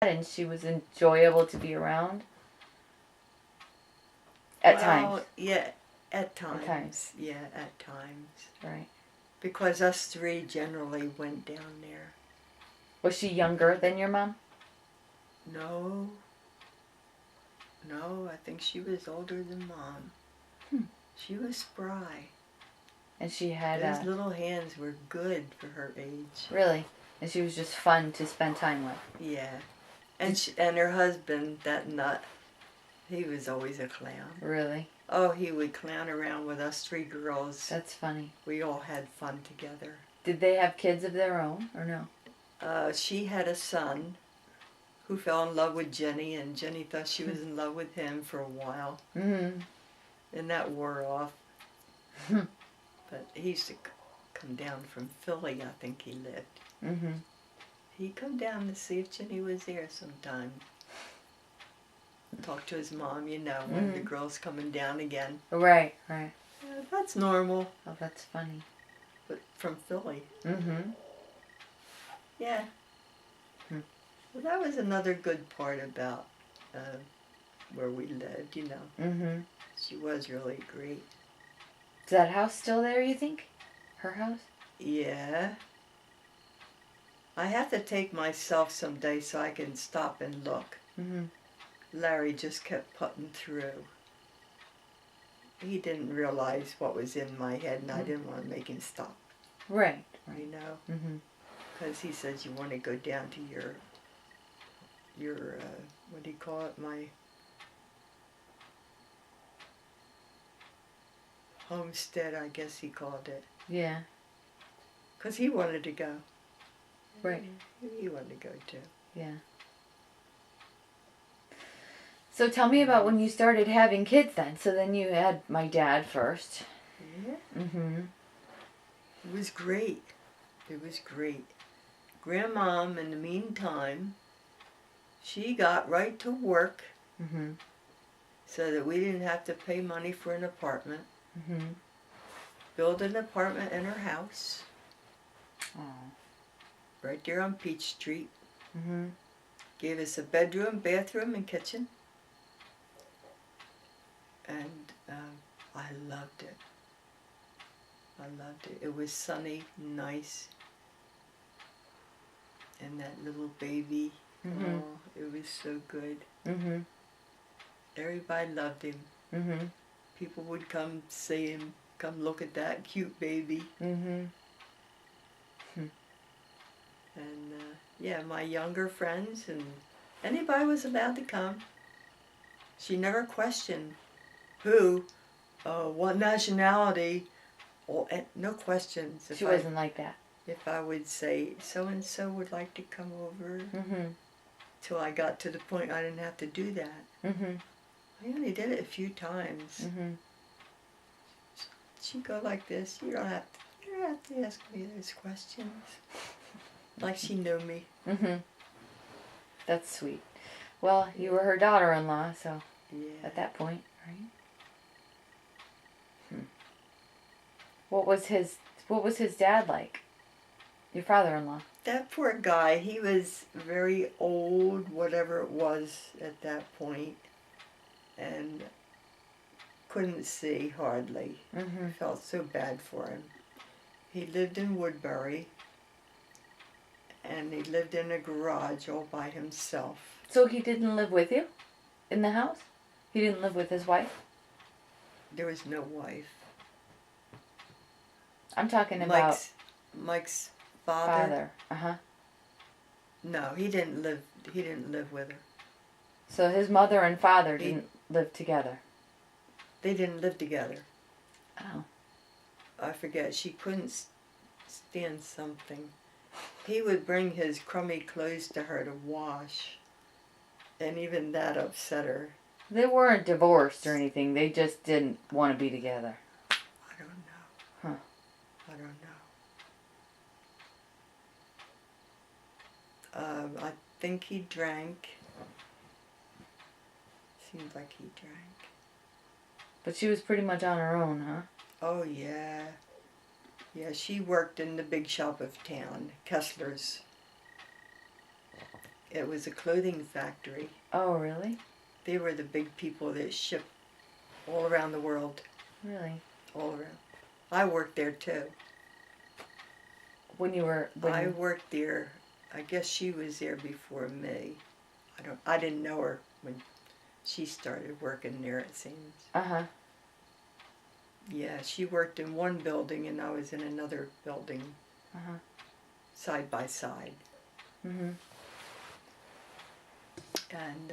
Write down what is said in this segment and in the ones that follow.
and she was enjoyable to be around? At times. Yeah, at times. At times. Yeah, at times. Right. Because us three generally went down there. Was she younger than your mom? No. No, I think she was older than Mom. She was spry. And she had Those little hands were good for her age. Really? And she was just fun to spend time with. Yeah. And her husband, that nut, he was always a clown. Really? Oh, he would clown around with us three girls. That's funny. We all had fun together. Did they have kids of their own, or no? She had a son who fell in love with Jenny, and Jenny thought she was in love with him for a while. Mm-hmm. And that wore off. But he used to come down from Philly, I think he lived. Mm-hmm. He'd come down to see if Jenny was there sometime. Talk to his mom, you know, when the girl's coming down again. Right, right. That's normal. Oh, that's funny. But from Philly. Mm-hmm. Yeah. Well, that was another good part about where we lived, you know. Mm-hmm. She was really great. Is that house still there, you think? Her house? Yeah. I have to take myself someday so I can stop and look. Mm-hmm. Larry just kept putting through. He didn't realize what was in my head, and I didn't want to make him stop. Right. You know? Mm-hmm. Because he says you want to go down to your what do you call it? My homestead, I guess he called it. Yeah. Because he wanted to go. Right. He wanted to go too. Yeah. So tell me about when you started having kids then. So then you had my dad first. Yeah. Mm-hmm. It was great. It was great. Grandmom, in the meantime, she got right to work so that we didn't have to pay money for an apartment. Build an apartment in her house. Right there on Peach Street. Gave us a bedroom, bathroom, and kitchen. And I loved it. I loved it. It was sunny, nice. And that little baby, oh, it was so good. Everybody loved him. People would come see him, come look at that cute baby. And yeah, my younger friends and anybody was allowed to come. She never questioned who, what nationality, or no questions. She wasn't like that. If I would say, so-and-so would like to come over, till I got to the point I didn't have to do that. I only did it a few times. She'd go like this, you don't have to ask me those questions. Like she knew me. That's sweet. Well, you were her daughter-in-law, so Yeah. at that point, right? What was his dad like? Your father-in-law. That poor guy, he was very old, whatever it was at that point, and couldn't see hardly. I felt so bad for him. He lived in Woodbury, and he lived in a garage all by himself. So he didn't live with you in the house? He didn't live with his wife? There was no wife. I'm talking about Mike's father. No, he didn't live with her. So his mother and father didn't live together. They didn't live together. Oh. I forget. She couldn't stand something. He would bring his crummy clothes to her to wash, and even that upset her. They weren't divorced or anything. They just didn't want to be together. I don't know. Huh. I don't know. I think he drank. Seems like he drank. But she was pretty much on her own, huh? Oh, yeah. Yeah, she worked in the big shop of town, Kessler's. It was a clothing factory. Oh, really? They were the big people that shipped all around the world. Really? All around. I worked there too. I worked there. I guess she was there before me. I didn't know her when she started working there, it seems. Uh-huh. Yeah, she worked in one building and I was in another building. Uh-huh. Side by side. Mm-hmm. And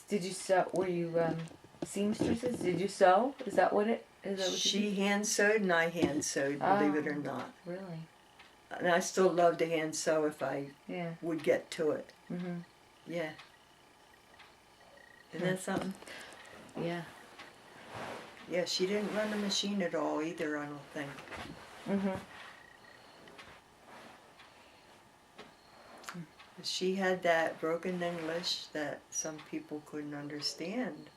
Did you sew? Were you seamstresses? Did you sew? Is that what it is? That what she hand sewed and I hand sewed, believe it or not. Really? And I still love to hand sew if I Yeah. would get to it. Mm-hmm. Yeah. Isn't that something? Yeah. Yeah, she didn't run the machine at all either, I don't think. Mm-hmm. She had that broken English that some people couldn't understand.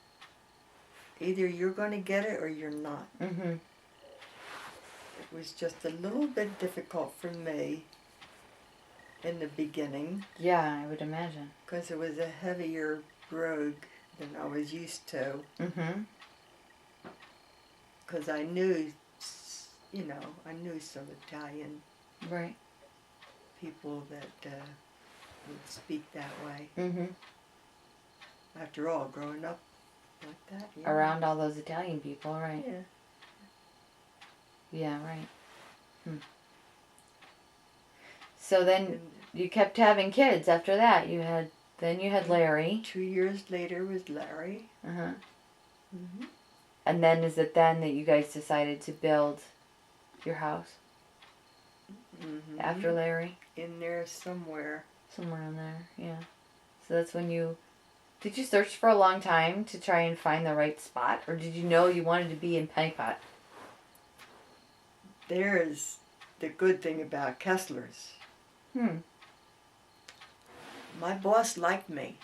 Either you're going to get it or you're not. Mm-hmm. It was just a little bit difficult for me in the beginning. Yeah, I would imagine. Because it was a heavier brogue than I was used to. Mm-hmm. Because I knew, I knew some Italian Right. people that would speak that way. Mm-hmm. After all, growing up like that. Yeah. Around all those Italian people, right? Yeah. Yeah, right. So then And you kept having kids after that. You had Larry. 2 years later was Larry. Uh-huh. Mm-hmm. And then is it then that you guys decided to build your house? Mm-hmm. After Larry? In there somewhere. Somewhere in there, yeah. So that's when did you search for a long time to try and find the right spot? Or did you know you wanted to be in Pennypot? There's the good thing about Kessler's. My boss liked me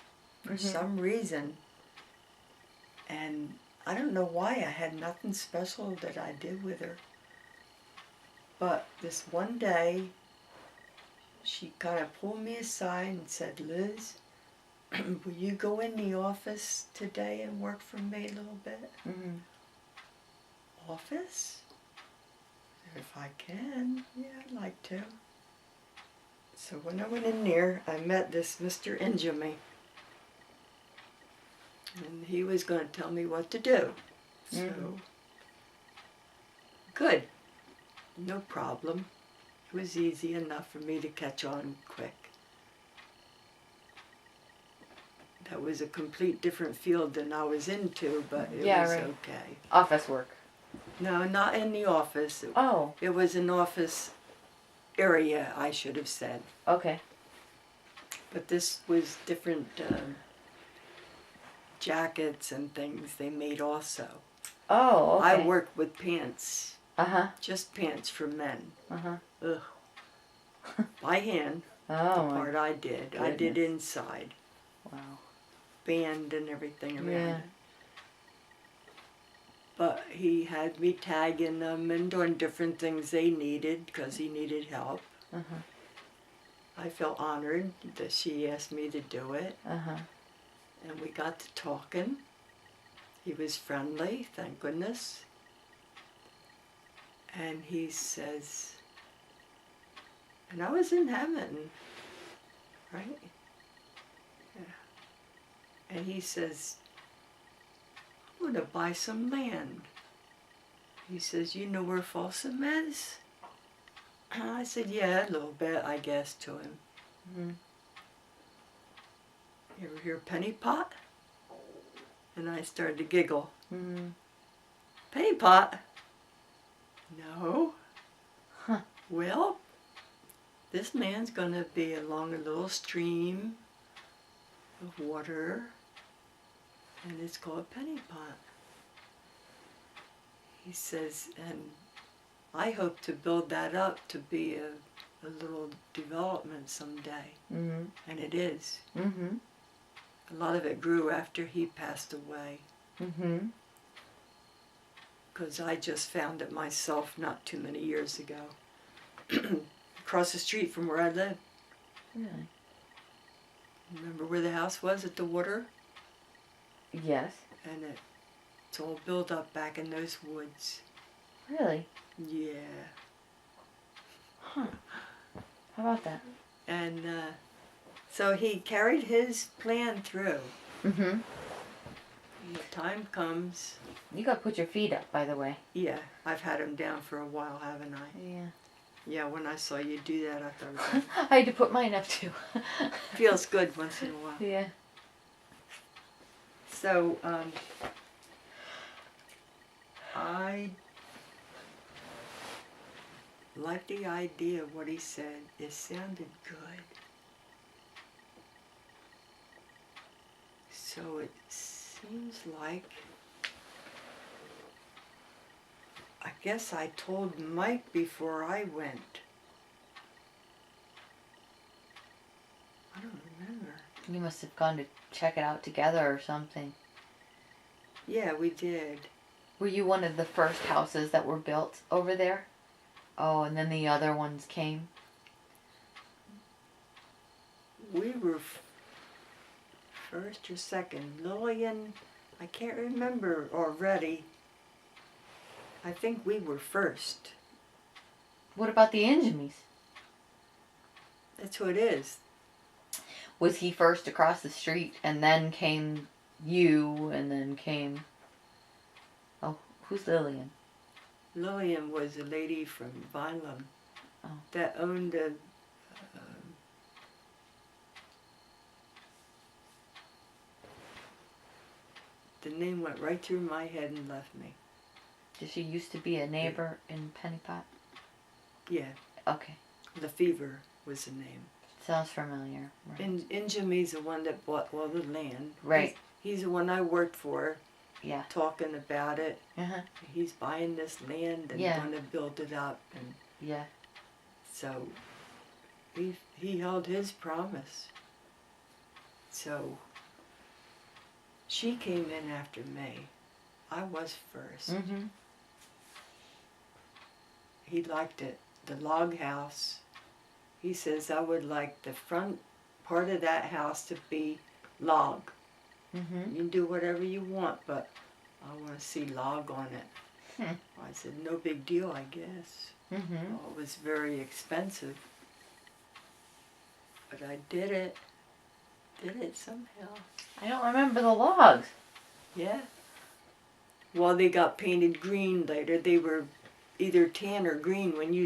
for some reason. And I don't know why. I had nothing special that I did with her. But this one day, she kind of pulled me aside and said, "Liz, will you go in the office today and work for me a little bit?" Mm-hmm. Office? If I can, yeah, I'd like to. So when I went in there, I met this Mr. Injami. And he was going to tell me what to do. So, good. No problem. It was easy enough for me to catch on quick. That was a complete different field than I was into, but it was right. okay. Office work. No, not in the office. Oh. It was an office area, I should have said. Okay. But this was different jackets and things they made also. Oh, okay. I worked with pants. Uh-huh. Just pants for men. Uh-huh. Ugh. By hand. Oh, The part I did. goodness. I did inside. Wow. Band and everything around Yeah. it. But he had me tagging them and doing different things they needed because he needed help. Uh-huh. I felt honored that she asked me to do it. Uh-huh. And we got to talking. He was friendly, thank goodness. And he says, and I was in heaven, right? Yeah. And he says, "I'm going to buy some land." He says, "You know where Folsom is?" I said, "Yeah, a little bit, I guess," to him. Mm-hmm. "You ever hear Pennypot?" And I started to giggle. Mm-hmm. "Pennypot?" "No." Huh. "Well, this man's going to be along a little stream of water, and it's called Pennypot." He says, "And I hope to build that up to be a little development someday." Mm-hmm. And it is. Mm-hmm. A lot of it grew after he passed away. Mm-hmm. Because I just found it myself not too many years ago. Across the street from where I live. Really? Remember where the house was at the water? Yes. And it's all built up back in those woods. Really? Yeah. Huh. How about that? And so he carried his plan through. Mm-hmm. When the time comes. You gotta put your feet up, by the way. Yeah, I've had him down for a while, haven't I? Yeah. Yeah, when I saw you do that, I thought I had to put mine up too. feels good once in a while. Yeah. So, I like the idea of what he said. It sounded good. So it seems like, I guess I told Mike before I went. I don't remember. You must have gone to check it out together or something. Yeah, we did. Were you one of the first houses that were built over there? Oh, and then the other ones came? We were first or second. Lillian, I can't remember already. I think we were first. What about the Ingemies? That's who it is. Was he first across the street and then came you and then came... Oh, who's Lillian? Lillian was a lady from Vineland Oh. that owned a... the name went right through my head and left me. Did she used to be a neighbor in Pennypot? Yeah, Okay. Lefevre was the name. Sounds familiar. Right. And Injamie's the one that bought all the land. Right. He's the one I worked for, Yeah. talking about it. Uh-huh. He's buying this land and Yeah. going to build it up, and Yeah. so he held his promise. So she came in after me. I was first. Mm-hmm. He liked it. The log house. He says, I would like the front part of that house to be log. Mm-hmm. You can do whatever you want, but I want to see log on it. I said, no big deal, I guess. Mm-hmm. Well, it was very expensive. But I did it. Did it somehow. I don't remember the logs. Yeah. Well, they got painted green later. They were either tan or green when you